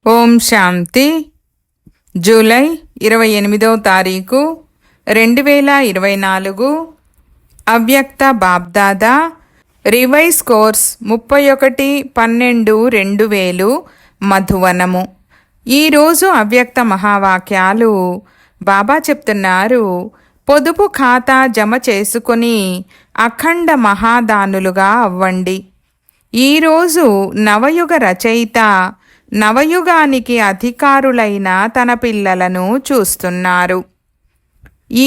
ఓం శాంతి. July 28వ తారీఖు 2024. అవ్యక్త BapDada revise course 31/12/2000 మధువనము. ఈరోజు అవ్యక్త మహావాక్యాలు బాబా చెప్తున్నారు. పొదుపు ఖాతా జమ చేసుకుని అఖండ మహాదానులుగా అవ్వండి. ఈరోజు నవయుగ రచయిత నవయుగానికి అధికారులైన తన పిల్లలను చూస్తున్నారు.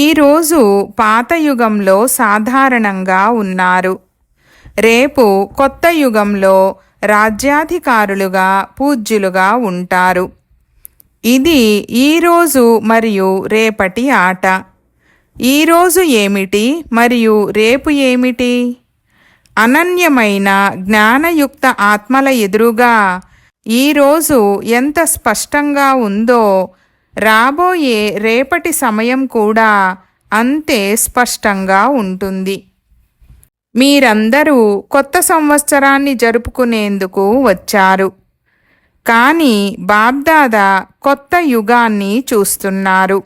ఈరోజు పాత యుగంలో సాధారణంగా ఉన్నారు. రేపు కొత్త యుగంలో రాజ్యాధికారులుగా పూజ్యులుగా ఉంటారు. ఇది ఈరోజు మరియు రేపటి ఆట. ఈరోజు ఏమిటి మరియు రేపు ఏమిటి? అనన్యమైన జ్ఞానయుక్త ఆత్మల ఎదురుగా ఈరోజు ఎంత స్పష్టంగా ఉందో రాబోయే రేపటి సమయం కూడా అంతే స్పష్టంగా ఉంటుంది. మీరందరూ కొత్త సంవత్సరాన్ని జరుపుకునేందుకు వచ్చారు. కానీ బాబ్దాదా కొత్త యుగాన్ని చూస్తున్నారు.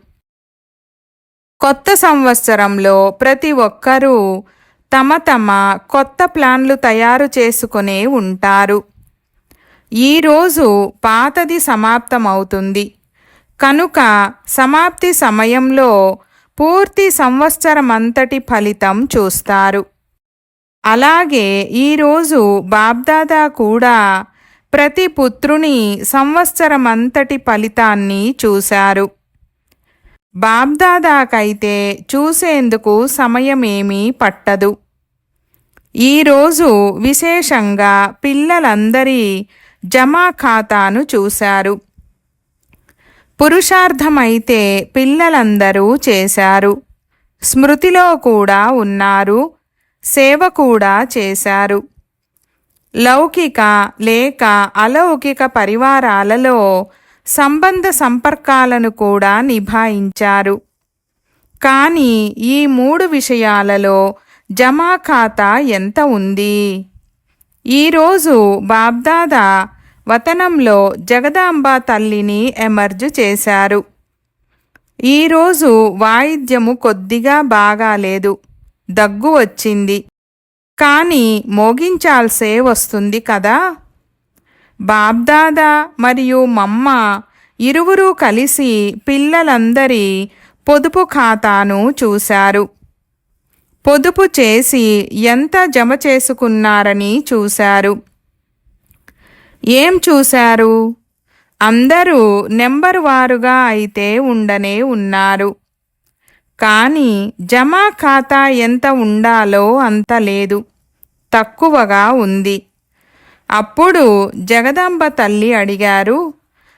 కొత్త సంవత్సరంలో ప్రతి ఒక్కరూ తమ తమ కొత్త ప్లాన్లు తయారు చేసుకునే ఉంటారు. ఈరోజు పాతది సమాప్తమవుతుంది కనుక సమాప్తి సమయంలో పూర్తి సంవత్సరమంతటి ఫలితం చూస్తారు. అలాగే ఈరోజు బాబ్దాదా కూడా ప్రతి పుత్రుని సంవత్సరమంతటి ఫలితాన్ని చూశారు. బాబ్దాదాకైతే చూసేందుకు సమయమేమీ పట్టదు. ఈరోజు విశేషంగా పిల్లలందరి జమా ఖాతాను చూశారు. పురుషార్థమైతే పిల్లలందరూ చేశారు. స్మృతిలో కూడా ఉన్నారు. సేవ కూడా చేశారు. లౌకిక లేక అలౌకిక పరివారాలలో సంబంధ సంపర్కాలను కూడా నిభాయించారు. కానీ ఈ 3 విషయాలలో జమా ఖాతా ఎంత ఉంది? ఈరోజు బాబ్దాదా వతనంలో జగదాంబ తల్లిని ఎమర్జ్ చేశారు. ఈరోజు వాయిద్యము కొద్దిగా బాగాలేదు, దగ్గు వచ్చింది. కానీ మోగించాల్సే వస్తుంది కదా. బాబ్దాదా మరియు మమ్మ ఇరువురూ కలిసి పిల్లలందరి పొదుపు ఖాతాను చూశారు. పొదుపు చేసి ఎంత జమ చేసుకున్నారని చూశారు. ఏం చూశారు? అందరూ నెంబరు వారుగా అయితే ఉండనే ఉన్నారు. కానీ జమా ఖాతా ఎంత ఉండాలో అంత లేదు, తక్కువగా ఉంది. అప్పుడు జగదాంబ తల్లి అడిగారు,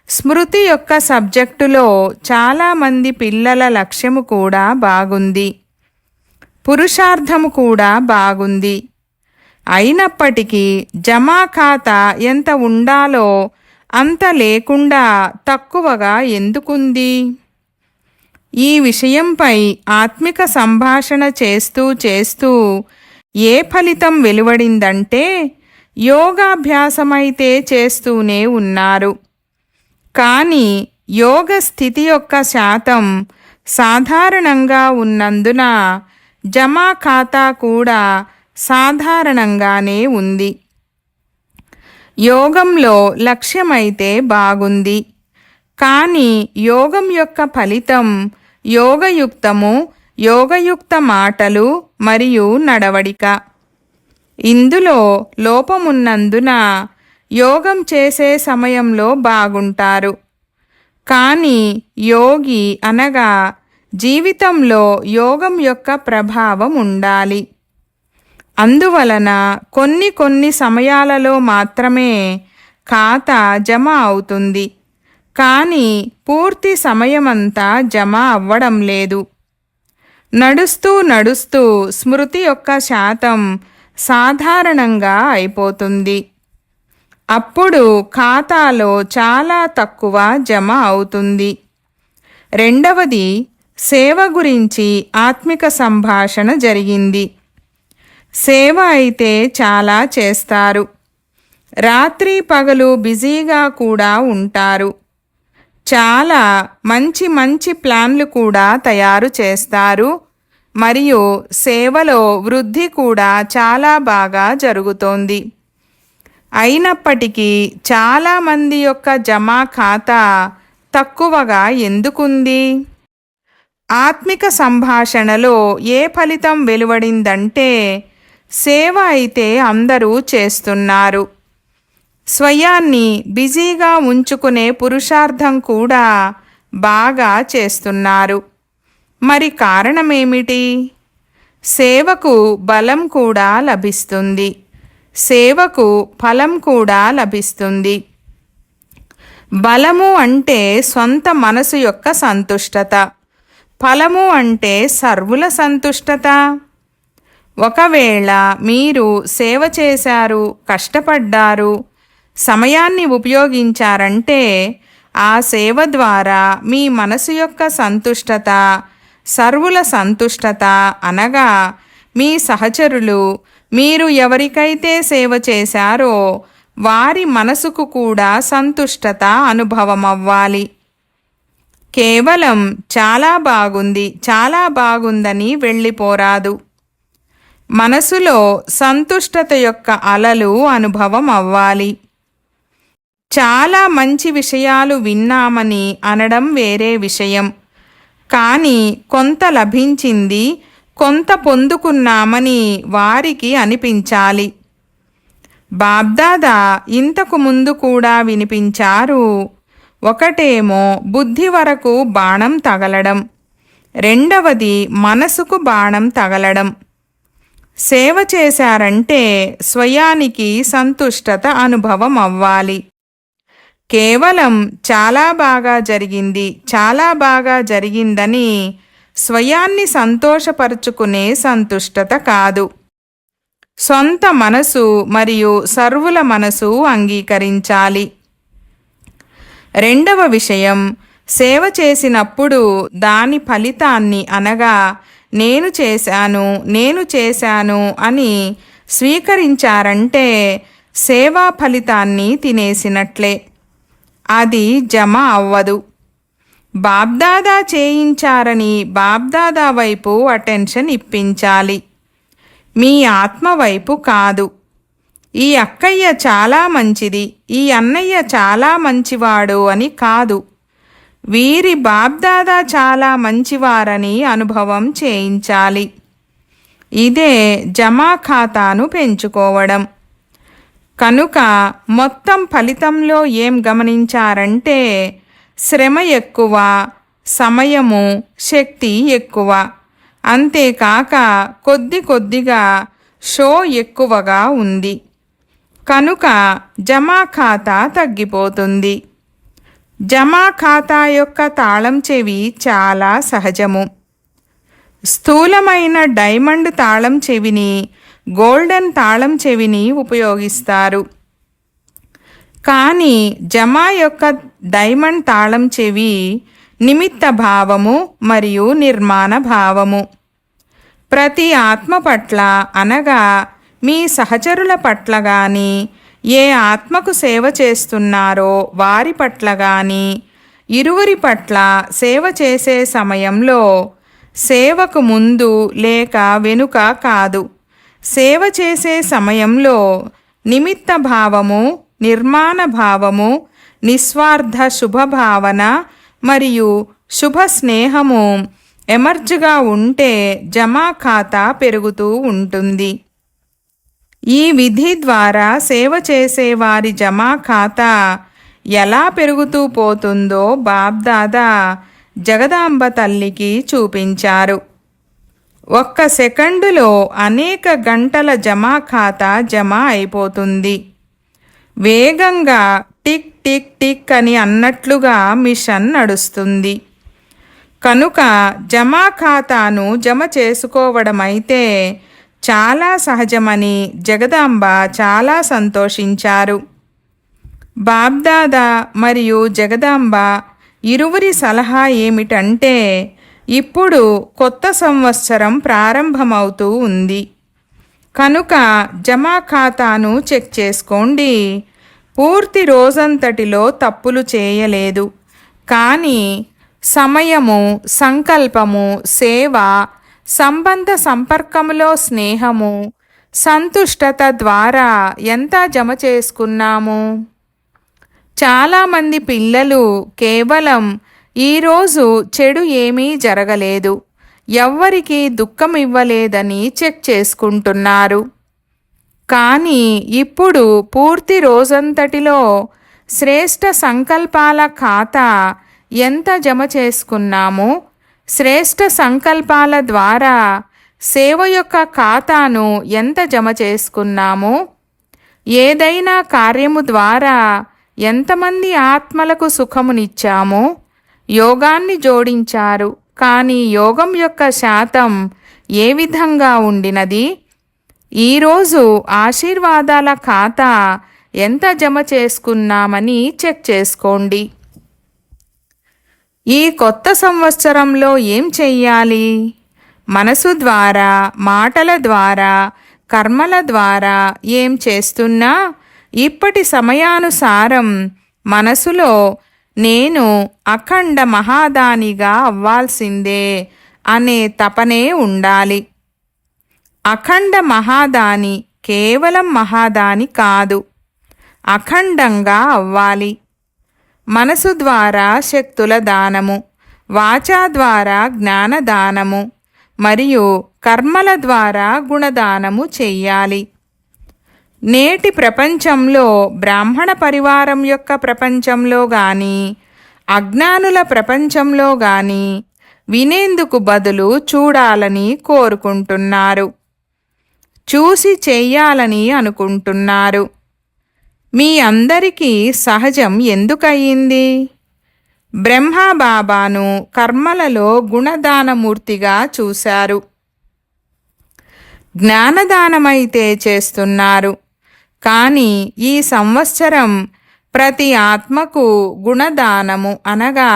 స్మృతి యొక్క సబ్జెక్టులో చాలామంది పిల్లల లక్ష్యము కూడా బాగుంది, పురుషార్థము కూడా బాగుంది. అయినప్పటికీ జమా ఖాతా ఎంత ఉండాలో అంత లేకుండా తక్కువగా ఎందుకుంది? ఈ విషయంపై ఆత్మిక సంభాషణ చేస్తూ ఏ ఫలితం వెలువడిందంటే యోగాభ్యాసమైతే చేస్తూనే ఉన్నారు. కానీ యోగ స్థితి యొక్క శాతం సాధారణంగా ఉన్నందున జమా ఖాతా కూడా సాధారణంగానే ఉంది. యోగంలో లక్ష్యమైతే బాగుంది. కానీ యోగం యొక్క ఫలితం యోగయుక్తము, యోగయుక్త మాటలు మరియు నడవడిక. ఇందులో లోపమున్నందున యోగం చేసే సమయంలో బాగుంటారు. కానీ యోగి అనగా జీవితంలో యోగం యొక్క ప్రభావం ఉండాలి. అందువలన కొన్ని సమయాలలో మాత్రమే ఖాతా జమ అవుతుంది. కానీ పూర్తి సమయమంతా జమ అవ్వడం లేదు. నడుస్తూ స్మృతి యొక్క శాతం సాధారణంగా అయిపోతుంది. అప్పుడు ఖాతాలో చాలా తక్కువ జమ అవుతుంది. రెండవది, సేవ గురించి ఆత్మిక సంభాషణ జరిగింది. సేవ అయితే చాలా చేస్తారు. రాత్రి పగలు బిజీగా కూడా ఉంటారు. చాలా మంచి మంచి ప్లాన్లు కూడా తయారు చేస్తారు మరియు సేవలో వృద్ధి కూడా చాలా బాగా జరుగుతోంది. అయినప్పటికీ చాలామంది యొక్క జమా ఖాతా తక్కువగా ఎందుకుంది? ఆత్మిక సంభాషణలో ఏ ఫలితం వెలువడిందంటే సేవ అయితే అందరూ చేస్తున్నారు, స్వయాన్ని బిజీగా ఉంచుకునే పురుషార్థం కూడా బాగా చేస్తున్నారు. మరి కారణమేమిటి? సేవకు బలం కూడా లభిస్తుంది, సేవకు ఫలం కూడా లభిస్తుంది. బలము అంటే సొంత మనసు యొక్క సంతుష్టత, ఫలము అంటే సర్వుల సంతుష్టత. ఒకవేళ మీరు సేవ చేశారు, కష్టపడ్డారు, సమయాన్ని ఉపయోగించారంటే ఆ సేవ ద్వారా మీ మనసు యొక్క సంతుష్టత, సర్వుల సంతుష్టత అనగా మీ సహచరులు మీరు ఎవరికైతే సేవ చేశారో వారి మనసుకు కూడా సంతుష్టత అనుభవమవ్వాలి. కేవలం చాలా బాగుంది, చాలా బాగుందని వెళ్ళిపోరాదు. మనసులో సంతుష్టత యొక్క అలలు అనుభవం అవ్వాలి. చాలా మంచి విషయాలు విన్నామని అనడం వేరే విషయం, కానీ కొంత లభించింది, కొంత పొందుకున్నామని వారికి అనిపించాలి. బాబ్దాదా ఇంతకు ముందు కూడా వినిపించారు. ఒకటేమో బుద్ధి వరకు బాణం తగలడం, రెండవది మనసుకు బాణం తగలడం. సేవ చేశారంటే స్వయానికి సంతుష్టత అనుభవం అవ్వాలి. కేవలం చాలా బాగా జరిగింది, చాలా బాగా జరిగిందని స్వయాన్ని సంతోషపరుచుకునే సంతుష్టత కాదు. సొంత మనసు మరియు సర్వుల మనసు అంగీకరించాలి. రెండవ విషయం, సేవ చేసినప్పుడు దాని ఫలితాన్ని అనగా నేను చేశాను అని స్వీకరించారంటే సేవా ఫలితాన్ని తినేసినట్లే, అది జమ అవ్వదు. బాబ్దాదా చేయించారని బాబ్దాదా వైపు అటెన్షన్ ఇప్పించాలి, మీ ఆత్మ వైపు కాదు. ఈ అక్కయ్య చాలా మంచిది, ఈ అన్నయ్య చాలా మంచివాడు అని కాదు, వీరి బాబ్దాదా చాలా మంచివారని అనుభవం చేయించాలి. ఇదే జమా ఖాతాను పెంచుకోవడం. కనుక మొత్తం ఫలితంలో ఏం గమనించారంటే శ్రమ ఎక్కువ, సమయము, శక్తి ఎక్కువ. అంతేకాక కొద్దిగా షో ఎక్కువగా ఉంది. కనుక జమా ఖాతా తగ్గిపోతుంది. జమా ఖాతా యొక్క తాళం చెవి చాలా సహజము. స్థూలమైన డైమండ్ తాళం చెవిని, గోల్డెన్ తాళం చెవిని ఉపయోగిస్తారు. కానీ జమా యొక్క డైమండ్ తాళం చెవి నిమిత్త భావము మరియు నిర్మాణ భావము. ప్రతి ఆత్మ పట్ల అనగా మీ సహచరుల పట్ల కానీ, ఏ ఆత్మకు సేవ చేస్తున్నారో వారి పట్ల కానీ, ఇరువురి పట్ల సేవ చేసే సమయంలో సేవకు ముందు లేక వెనుక కాదు, సేవ చేసే సమయంలో నిమిత్త భావము, నిర్మాణ భావము, నిస్వార్థ శుభభావన మరియు శుభ స్నేహము ఎమర్జ్గా ఉంటే జమా ఖాతా పెరుగుతూ ఉంటుంది. ఈ విధి ద్వారా సేవ చేసేవారి జమా ఖాతా ఎలా పెరుగుతూ పోతుందో బాబ్దాదా జగదాంబ తల్లికి చూపించారు. 1 సెకండులో అనేక గంటల జమా ఖాతా జమ అయిపోతుంది. వేగంగా టిక్ టిక్ టిక్ అని అన్నట్లుగా మిషన్ నడుస్తుంది. కనుక జమా ఖాతాను జమ చేసుకోవడమైతే చాలా సహజమని జగదాంబ చాలా సంతోషించారు. బాబ్దాదా మరియు జగదాంబ ఇరువురి సలహా ఏమిటంటే ఇప్పుడు కొత్త సంవత్సరం ప్రారంభమవుతూ ఉంది. కనుక జమా ఖాతాను చెక్ చేసుకోండి. పూర్తి రోజంతటిలో తప్పులు చేయలేదు, కానీ సమయము, సంకల్పము, సేవ, సంబంధ సంపర్కములో స్నేహము, సంతుష్టత ద్వారా ఎంత జమ చేసుకున్నాము? చాలామంది పిల్లలు కేవలం ఈరోజు చెడు ఏమీ జరగలేదు, ఎవ్వరికీ దుఃఖం ఇవ్వలేదని చెక్ చేసుకుంటున్నారు. కానీ ఇప్పుడు పూర్తి రోజంతటిలో శ్రేష్ఠ సంకల్పాల ఖాతా ఎంత జమ చేసుకున్నామో, శ్రేష్ఠ సంకల్పాల ద్వారా సేవ యొక్క ఖాతాను ఎంత జమ చేసుకున్నామో, ఏదైనా కార్యము ద్వారా ఎంతమంది ఆత్మలకు సుఖమునిచ్చామో, యోగాన్ని జోడించారు, కానీ యోగం యొక్క శాతం ఏ విధంగా ఉండినది? ఈరోజు ఆశీర్వాదాల ఖాతా ఎంత జమ చేసుకున్నామని చెక్ చేసుకోండి. ఈ కొత్త సంవత్సరంలో ఏం చెయ్యాలి? మనసు ద్వారా, మాటల ద్వారా, కర్మల ద్వారా ఏం చేస్తున్నా ఇప్పటి సమయానుసారం మనసులో నేను అఖండ మహాదానిగా అవ్వాల్సిందే అనే తపనే ఉండాలి. అఖండ మహాదాని కేవలం మహాదాని కాదు, అఖండంగా అవ్వాలి. మనసు ద్వారా శక్తుల దానము, వాచా ద్వారా జ్ఞానదానము మరియు కర్మల ద్వారా గుణదానము చెయ్యాలి. నేటి ప్రపంచంలో బ్రాహ్మణ పరివారం యొక్క ప్రపంచంలో గాని, అజ్ఞానుల ప్రపంచంలో గాని వినేందుకు బదులు చూడాలని కోరుకుంటున్నారు, చూసి చెయ్యాలని అనుకుంటున్నారు. మీ అందరికీ సహజం ఎందుకయ్యింది? బ్రహ్మబాబాను కర్మలలో గుణదానమూర్తిగా చూశారు, జ్ఞానదానమైతే చేస్తున్నారు. కానీ ఈ సంవత్సరం ప్రతి ఆత్మకు గుణదానము అనగా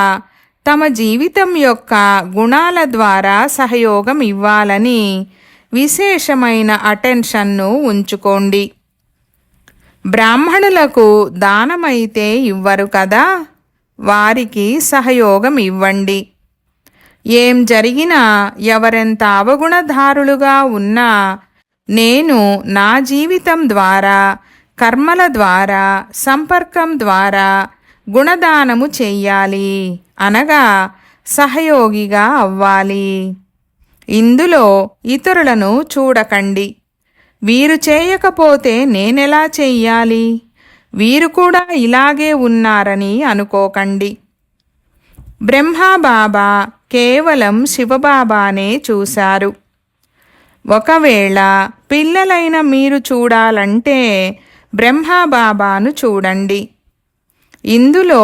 తమ జీవితం యొక్క గుణాల ద్వారా సహయోగం ఇవ్వాలని విశేషమైన అటెన్షన్ను ఉంచుకోండి. బ్రాహ్మణులకు దానమైతే ఇవ్వరు కదా, వారికి సహయోగం ఇవ్వండి. ఏం జరిగినా, ఎవరెంత అవగుణధారులుగా ఉన్నా నేను నా జీవితం ద్వారా, కర్మల ద్వారా, సంపర్కం ద్వారా గుణదానము చెయ్యాలి అనగా సహయోగిగా అవ్వాలి. ఇందులో ఇతరులను చూడకండి. వీరు చేయకపోతే నేనెలా చెయ్యాలి, వీరు కూడా ఇలాగే ఉన్నారని అనుకోకండి. బ్రహ్మబాబా కేవలం శివబాబానే చూశారు. ఒకవేళ పిల్లలైన మీరు చూడాలంటే బ్రహ్మబాబాను చూడండి. ఇందులో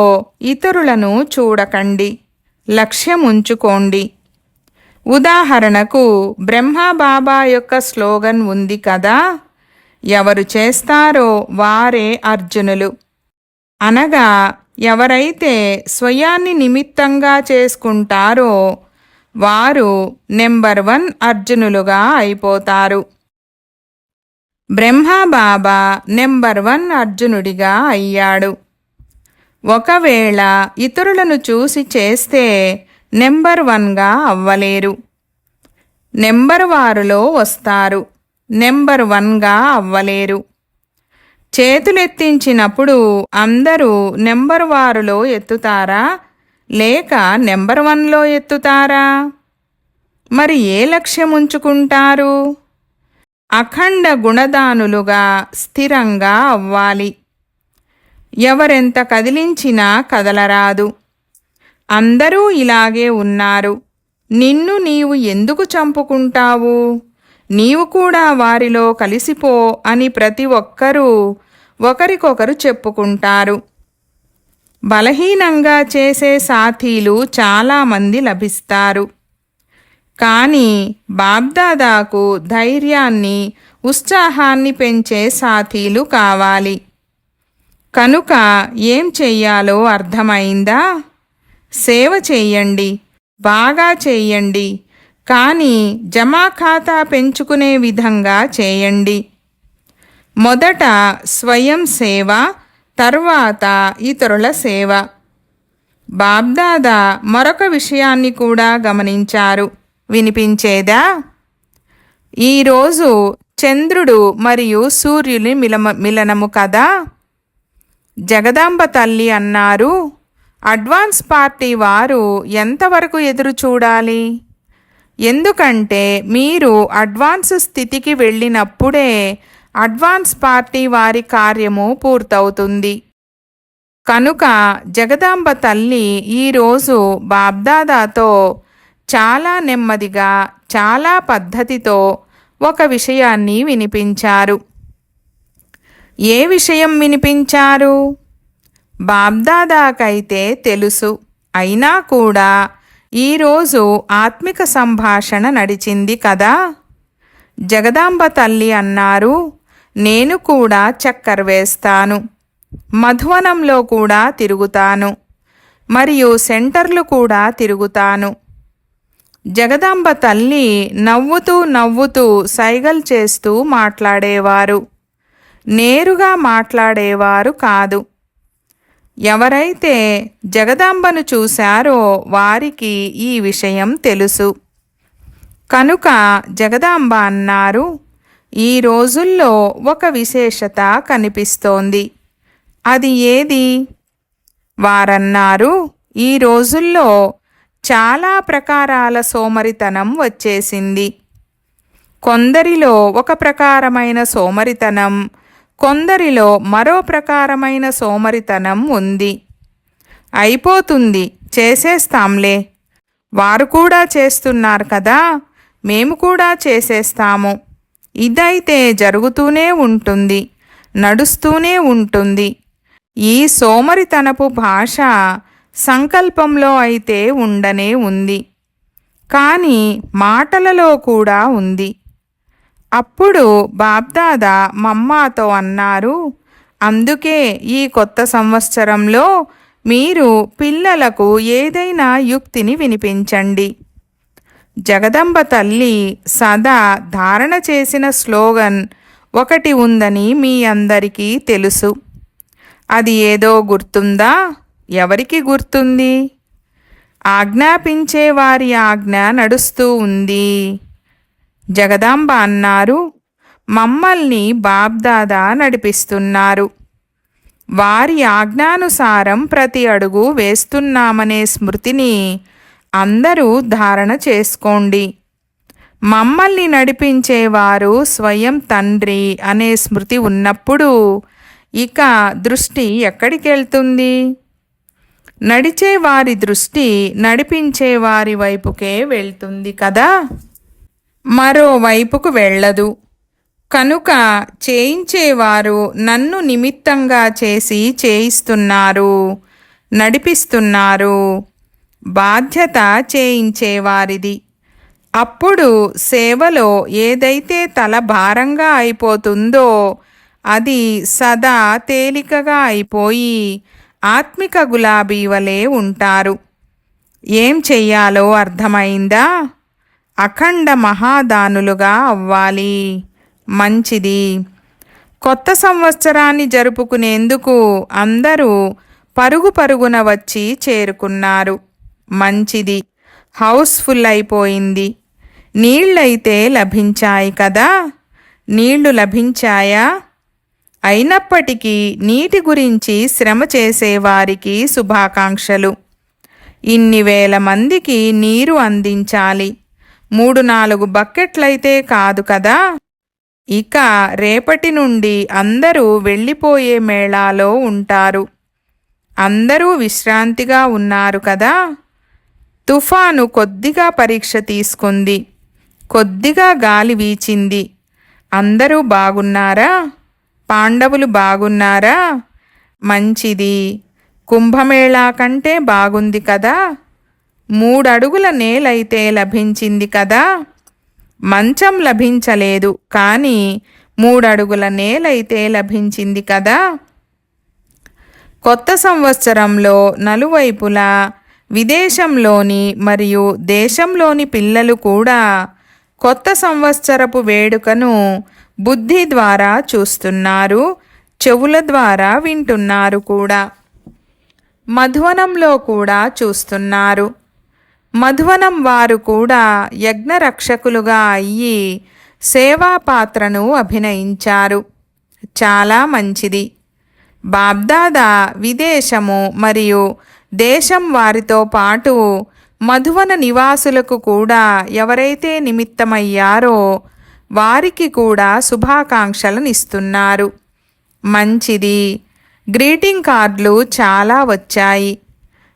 ఇతరులను చూడకండి, లక్ష్యం ఉంచుకోండి. ఉదాహరణకు బ్రహ్మబాబా యొక్క స్లోగన్ ఉంది కదా, ఎవరు చేస్తారో వారే అర్జునులు. అనగా ఎవరైతే స్వయాన్ని నిమిత్తంగా చేసుకుంటారో వారు నెంబర్ 1 అర్జునులుగా అయిపోతారు. బ్రహ్మబాబా నెంబర్ 1 అర్జునుడిగా అయ్యాడు. ఒకవేళ ఇతరులను చూసి చేస్తే నెంబర్ 1గా అవ్వలేరు. నెంబర్ వారులో వస్తారు, నెంబర్ 1గా అవ్వలేరు. చేతులెత్తించినప్పుడు అందరూ నెంబర్ వారులో ఎత్తుతారా, లేక నెంబర్ 1లో ఎత్తుతారా? మరి ఏ లక్ష్యం ఉంచుకుంటారు? అఖండ గుణదానులుగా స్థిరంగా అవ్వాలి. ఎవరెంత కదిలించినా కదలరాదు. అందరూ ఇలాగే ఉన్నారు, నిన్ను నీవు ఎందుకు చంపుకుంటావు, నీవు కూడా వారిలో కలిసిపో అని ప్రతి ఒక్కరూ ఒకరికొకరు చెప్పుకుంటారు. బలహీనంగా చేసే సాథీలు చాలామంది లభిస్తారు. కానీ బాబ్దాదాకు ధైర్యాన్ని, ఉత్సాహాన్ని పెంచే సాథీలు కావాలి. కనుక ఏం చెయ్యాలో అర్థమైందా? సేవ చెయ్యండి, బాగా చెయ్యండి, కానీ జమా ఖాతా పెంచుకునే విధంగా చేయండి. మొదట స్వయం సేవ, తర్వాత ఇతరుల సేవ. బాబ్దాదా మరొక విషయాన్ని కూడా గమనించారు. వినిపించేదా? ఈరోజు చంద్రుడు మరియు సూర్యుని మిలనము కదా. జగదాంబ తల్లి అన్నారు, అడ్వాన్స్ పార్టీ వారు ఎంతవరకు ఎదురు చూడాలి? ఎందుకంటే మీరు అడ్వాన్స్ స్థితికి వెళ్ళినప్పుడే అడ్వాన్స్ పార్టీ వారి కార్యము పూర్తవుతుంది. కనుక జగదాంబ తల్లి ఈరోజు బాబ్దాదాతో చాలా నెమ్మదిగా, చాలా పద్ధతితో ఒక విషయాన్ని వినిపించారు. ఏ విషయం వినిపించారు? బాబ్దాదాకైతే తెలుసు, అయినా కూడా ఈరోజు ఆత్మిక సంభాషణ నడిచింది కదా. జగదాంబ తల్లి అన్నారు, నేను కూడా చక్కర్ వేస్తాను, మధువనంలో కూడా తిరుగుతాను, మరియు సెంటర్లు కూడా తిరుగుతాను. జగదాంబ తల్లి నవ్వుతూ నవ్వుతూ సైగల్ చేస్తూ మాట్లాడేవారు, నేరుగా మాట్లాడేవారు కాదు. ఎవరైతే జగదాంబను చూశారో వారికి ఈ విషయం తెలుసు. కనుక జగదాంబ అన్నారు, ఈ రోజుల్లో ఒక విశేషత కనిపిస్తోంది. అది ఏది? వారన్నారు, ఈ రోజుల్లో చాలా ప్రకారాల సోమరితనం వచ్చేసింది. కొందరిలో ఒక ప్రకారమైన సోమరితనం, కొందరిలో మరో ప్రకారమైన సోమరితనం ఉంది. అయిపోతుంది, చేసేస్తాంలే, వారు కూడా చేస్తున్నారు కదా, మేము కూడా చేసేస్తాము. ఇదైతే జరుగుతూనే ఉంటుంది, నడుస్తూనే ఉంటుంది. ఈ సోమరితనపు భాష సంకల్పంలో అయితే ఉండనే ఉంది, కానీ మాటలలో కూడా ఉంది. అప్పుడు బాబ్దాదా మమ్మాతో అన్నారు, అందుకే ఈ కొత్త సంవత్సరంలో మీరు పిల్లలకు ఏదైనా యుక్తిని వినిపించండి. జగదంబ తల్లి సదా ధారణ చేసిన స్లోగన్ ఒకటి ఉందని మీ అందరికీ తెలుసు. అది ఏదో గుర్తుందా? ఎవరికి గుర్తుంది? ఆజ్ఞాపించే వారి ఆజ్ఞ నడుస్తూ ఉంది. జగదాంబ అన్నారు, మమ్మల్ని బాబ్దాదా నడిపిస్తున్నారు. వారి ఆజ్ఞానుసారం ప్రతి అడుగు వేస్తున్నామనే స్మృతిని అందరూ ధారణ చేసుకోండి. మమ్మల్ని నడిపించేవారు స్వయం తండ్రి అనే స్మృతి ఉన్నప్పుడు ఇక దృష్టి ఎక్కడికెళ్తుంది? నడిచేవారి దృష్టి నడిపించేవారి వైపుకే వెళ్తుంది కదా, మరోవైపుకు వెళ్ళదు. కనుక చేయించేవారు నన్ను నిమిత్తంగా చేసి చేయిస్తున్నారు, నడిపిస్తున్నారు. బాధ్యత చేయించేవారిది. అప్పుడు సేవలో ఏదైతే తల భారంగా అయిపోతుందో అది సదా తేలికగా అయిపోయి ఆత్మిక గులాబీ వలె ఉంటారు. ఏం చెయ్యాలో అర్థమైందా? అఖండ మహాదానులుగా అవ్వాలి. మంచిది. కొత్త సంవత్సరాన్ని జరుపుకునేందుకు అందరూ పరుగు పరుగున వచ్చి చేరుకున్నారు. మంచిది. హౌస్ఫుల్ అయిపోయింది. నీళ్ళైతే లభించాయి కదా. నీళ్లు లభించాయా? అయినప్పటికీ నీటి గురించి శ్రమ చేసేవారికి శుభాకాంక్షలు. ఇన్ని వేల మందికి నీరు అందించాలి. 3-4 బకెట్లయితే కాదు కదా. ఇక రేపటి నుండి అందరూ వెళ్ళిపోయే మేళాలో ఉంటారు. అందరూ విశ్రాంతిగా ఉన్నారు కదా. తుఫాను కొద్దిగా పరీక్ష తీసుకుంది. కొద్దిగా గాలి వీచింది. అందరూ బాగున్నారా? పాండవులు బాగున్నారా? మంచిది. కుంభమేళా కంటే బాగుంది కదా. 3 అడుగుల నేలైతే లభించింది కదా. మంచం లభించలేదు, కానీ 3 అడుగుల నేలైతే లభించింది కదా. కొత్త సంవత్సరంలో నలువైపులా విదేశంలోని మరియు దేశంలోని పిల్లలు కూడా కొత్త సంవత్సరపు వేడుకను బుద్ధి ద్వారా చూస్తున్నారు, చెవుల ద్వారా వింటున్నారు కూడా. మధువనంలో కూడా చూస్తున్నారు. మధువనం వారు కూడా యజ్ఞరక్షకులుగా అయ్యి సేవా పాత్రను అభినయించారు. చాలా మంచిది. బాబ్దాదా విదేశము మరియు దేశం వారితో పాటు మధువన నివాసులకు కూడా ఎవరైతే నిమిత్తమయ్యారో వారికి కూడా శుభాకాంక్షలను ఇస్తున్నారు. మంచిది. గ్రీటింగ్ కార్డులు చాలా వచ్చాయి.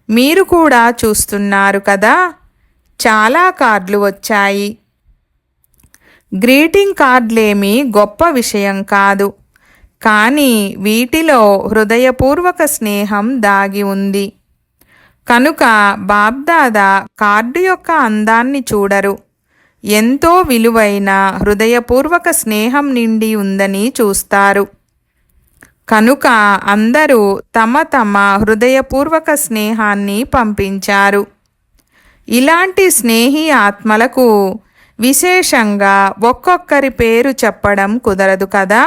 మీరు కూడా చూస్తున్నారు కదా, చాలా కార్డులు వచ్చాయి. గ్రీటింగ్ కార్డులేమీ గొప్ప విషయం కాదు, కానీ వీటిలో హృదయపూర్వక స్నేహం దాగి ఉంది. కనుక బాబ్దాదా కార్డు యొక్క అందాన్ని చూడరు, ఎంతో విలువైన హృదయపూర్వక స్నేహం నిండి ఉందని చూస్తారు. కనుక అందరూ తమ తమ హృదయపూర్వక స్నేహాన్ని పంపించారు. ఇలాంటి స్నేహి ఆత్మలకు విశేషంగా ఒక్కొక్కరి పేరు చెప్పడం కుదరదు కదా.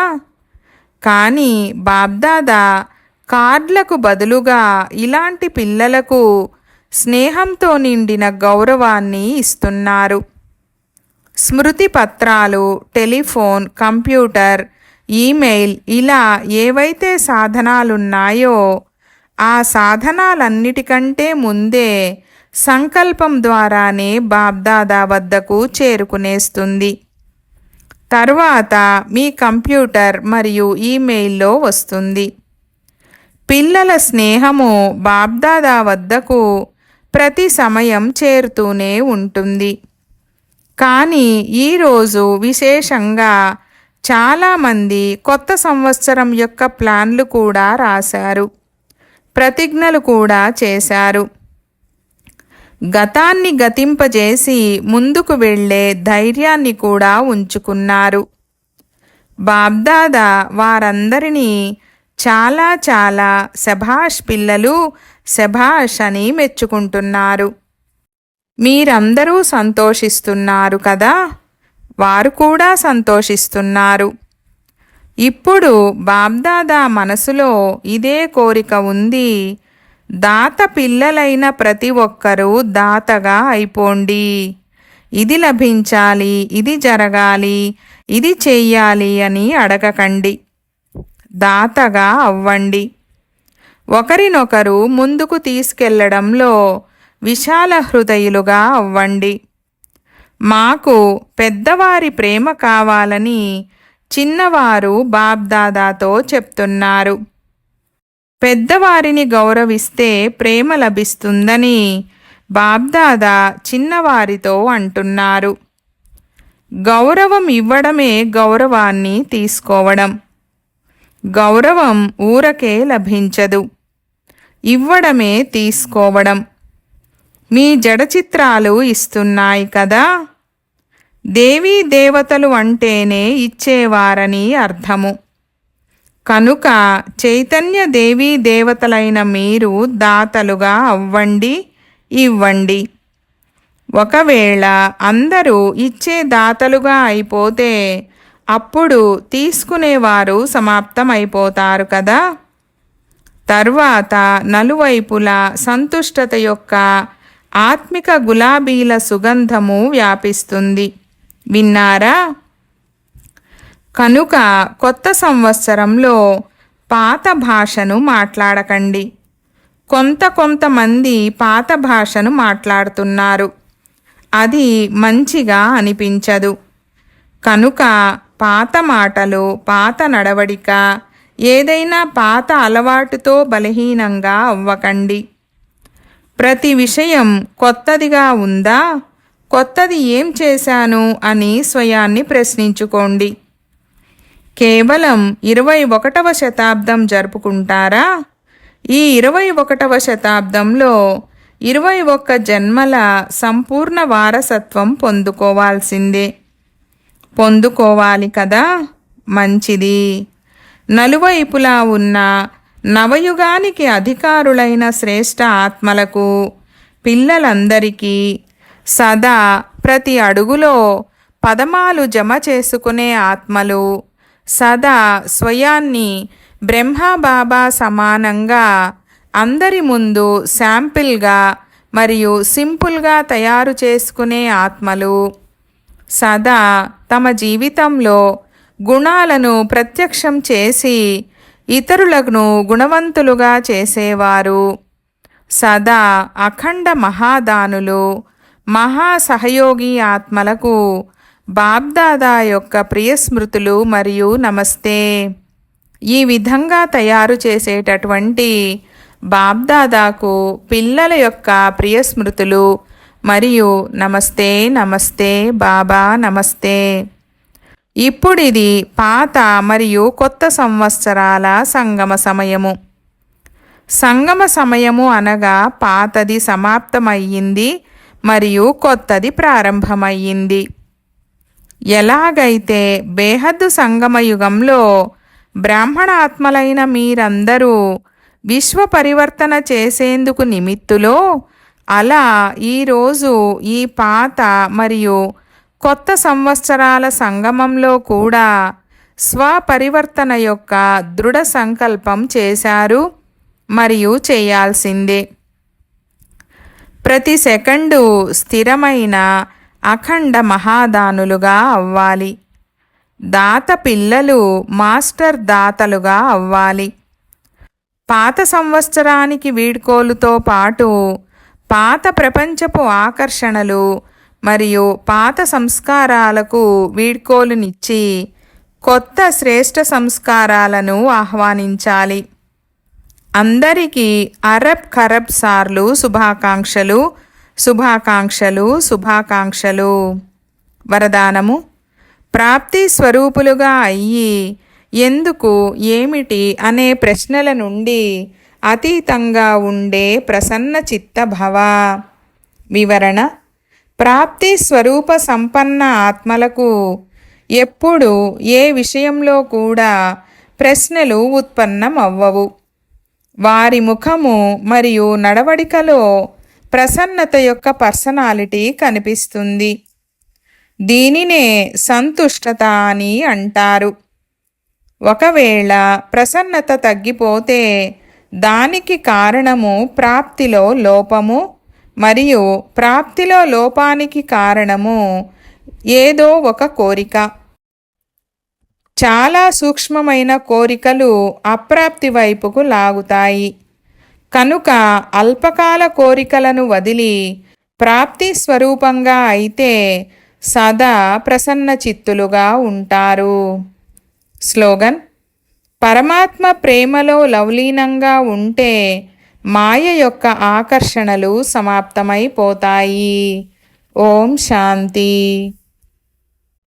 కానీ బాబ్దాదా కార్డులకు బదులుగా ఇలాంటి పిల్లలకు స్నేహంతో నిండిన గౌరవాన్ని ఇస్తున్నారు. స్మృతి పత్రాలు, టెలిఫోన్, కంప్యూటర్, ఈమెయిల్ ఇలా ఏవైతే సాధనాలున్నాయో ఆ సాధనాలన్నిటికంటే ముందే సంకల్పం ద్వారానే బాబ్దాదా వద్దకు చేరుకునేస్తుంది. తర్వాత మీ కంప్యూటర్ మరియు ఈమెయిల్లో వస్తుంది. పిల్లల స్నేహము బాబ్దాదా వద్దకు ప్రతి సమయం చేరుతూనే ఉంటుంది. కానీ ఈరోజు విశేషంగా చాలామంది కొత్త సంవత్సరం యొక్క ప్లాన్లు కూడా రాశారు, ప్రతిజ్ఞలు కూడా చేశారు. గతాన్ని గతింపజేసి ముందుకు వెళ్ళే ధైర్యాన్ని కూడా ఉంచుకున్నారు. బాబ్దాదా వారందరినీ చాలా చాలా శభాష్ పిల్లలు, శభాష్ అని మెచ్చుకుంటున్నారు. మీరందరూ సంతోషిస్తున్నారు కదా, వారు కూడా సంతోషిస్తున్నారు. ఇప్పుడు బాబ్దాదా మనసులో ఇదే కోరిక ఉంది, దాత పిల్లలైన ప్రతి ఒక్కరూ దాతగా అయిపోండి. ఇది లభించాలి, ఇది జరగాలి, ఇది చెయ్యాలి అని అడగకండి. దాతగా అవ్వండి. ఒకరినొకరు ముందుకు తీసుకెళ్లడంలో విశాల హృదయులుగా అవ్వండి. మాకు పెద్దవారి ప్రేమ కావాలని చిన్నవారు బాబ్దాదాతో చెప్తున్నారు. పెద్దవారిని గౌరవిస్తే ప్రేమ లభిస్తుందని బాబ్దాదా చిన్నవారితో అంటున్నారు. గౌరవం ఇవ్వడమే గౌరవాన్ని తీసుకోవడం. గౌరవం ఊరకే లభించదు, ఇవ్వడమే తీసుకోవడం. మీ జడ చిత్రాలు ఇస్తున్నాయి కదా, దేవీ దేవతలు అంటేనే ఇచ్చేవారని అర్థము. కనుక చైతన్య దేవీ దేవతలైన మీరు దాతలుగా అవ్వండి, ఇవ్వండి. ఒకవేళ అందరూ ఇచ్చే దాతలుగా అయిపోతే అప్పుడు తీసుకునేవారు సమాప్తమైపోతారు కదా. తర్వాత నలువైపులా సంతుష్టత యొక్క ఆత్మిక గులాబీల సుగంధము వ్యాపిస్తుంది. విన్నారా? కనుక కొత్త సంవత్సరంలో పాత భాషను మాట్లాడకండి. కొంతమంది పాత భాషను మాట్లాడుతున్నారు, అది మంచిగా అనిపించదు. కనుక పాత మాటలు, పాత నడవడిక, ఏదైనా పాత అలవాటుతో బలహీనంగా అవ్వకండి. ప్రతి విషయం కొత్తదిగా ఉందా, కొత్తది ఏం చేశాను అని స్వయాన్ని ప్రశ్నించుకోండి. కేవలం 21వ శతాబ్దం జరుపుకుంటారా? ఈ 21వ శతాబ్దంలో 21 జన్మల సంపూర్ణ వారసత్వం పొందుకోవాలి కదా. మంచిది. నలువైపులా ఉన్న నవయుగానికి అధికారులైన శ్రేష్ఠ ఆత్మలకు పిల్లలందరికీ సదా ప్రతి అడుగులో పదమాలు జమ చేసుకునే ఆత్మలు, సదా స్వయాన్ని బ్రహ్మబాబా సమానంగా అందరి ముందు శాంపిల్గా మరియు సింపుల్గా తయారు చేసుకునే ఆత్మలు, సదా తమ జీవితంలో గుణాలను ప్రత్యక్షం చేసి ఇతరులను గుణవంతులుగా చేసేవారు, సదా అఖండ మహాదానులు, మహాసహయోగి ఆత్మలకు బాబ్దాదా యొక్క ప్రియస్మృతులు మరియు నమస్తే. ఈ విధంగా తయారు చేసేటటువంటి బాబ్దాదాకు పిల్లల యొక్క ప్రియస్మృతులు మరియు నమస్తే నమస్తే బాబా నమస్తే. ఇప్పుడిది పాత మరియు కొత్త సంవత్సరాల సంగమ సమయము. సంగమ సమయము అనగా పాతది సమాప్తమయ్యింది మరియు కొత్తది ప్రారంభమయ్యింది. ఎలాగైతే బేహద్దు సంగమయుగంలో బ్రాహ్మణాత్మలైన మీరందరూ విశ్వ పరివర్తన చేసేందుకు నిమిత్తులో, అలా ఈరోజు ఈ పాత మరియు కొత్త సంవత్సరాల సంగమంలో కూడా స్వపరివర్తన యొక్క దృఢ సంకల్పం చేశారు మరియు చేయాల్సిందే. ప్రతి సెకండు స్థిరమైన అఖండ మహాదానులుగా అవ్వాలి. దాత పిల్లలు మాస్టర్ దాతలుగా అవ్వాలి. పాత సంవత్సరానికి వీడ్కోలుతో పాటు పాత ప్రపంచపు ఆకర్షణలు మరియు పాత సంస్కారాలకు వీడ్కోలునిచ్చి కొత్త శ్రేష్ఠ సంస్కారాలను ఆహ్వానించాలి. అందరికీ అరబ్ ఖరబ్ సార్లు శుభాకాంక్షలు, శుభాకాంక్షలు, శుభాకాంక్షలు. వరదానము: ప్రాప్తి స్వరూపులుగా అయ్యి ఎందుకు, ఏమిటి అనే ప్రశ్నల నుండి అతీతంగా ఉండే ప్రసన్న చిత్త భవ. వివరణ: ప్రాప్తి స్వరూప సంపన్న ఆత్మలకు ఎప్పుడు ఏ విషయంలో కూడా ప్రశ్నలు ఉత్పన్నమవ్వవు. వారి ముఖము మరియు నడవడికలో ప్రసన్నత యొక్క పర్సనాలిటీ కనిపిస్తుంది. దీనినే సంతుష్టత అని అంటారు. ఒకవేళ ప్రసన్నత తగ్గిపోతే దానికి కారణము ప్రాప్తిలో లోపము మరియు ప్రాప్తిలో లోపానికి కారణము ఏదో ఒక కోరిక. చాలా సూక్ష్మమైన కోరికలు అప్రాప్తి వైపుకు లాగుతాయి. కనుక అల్పకాల కోరికలను వదిలి ప్రాప్తి స్వరూపంగా అయితే సదా ప్రసన్న చిత్తులుగా ఉంటారు. స్లోగన్: పరమాత్మ ప్రేమలో లవలీనంగా ఉంటే మాయ యొక్క ఆకర్షణలు సమాప్తమైపోతాయి. ఓం శాంతి.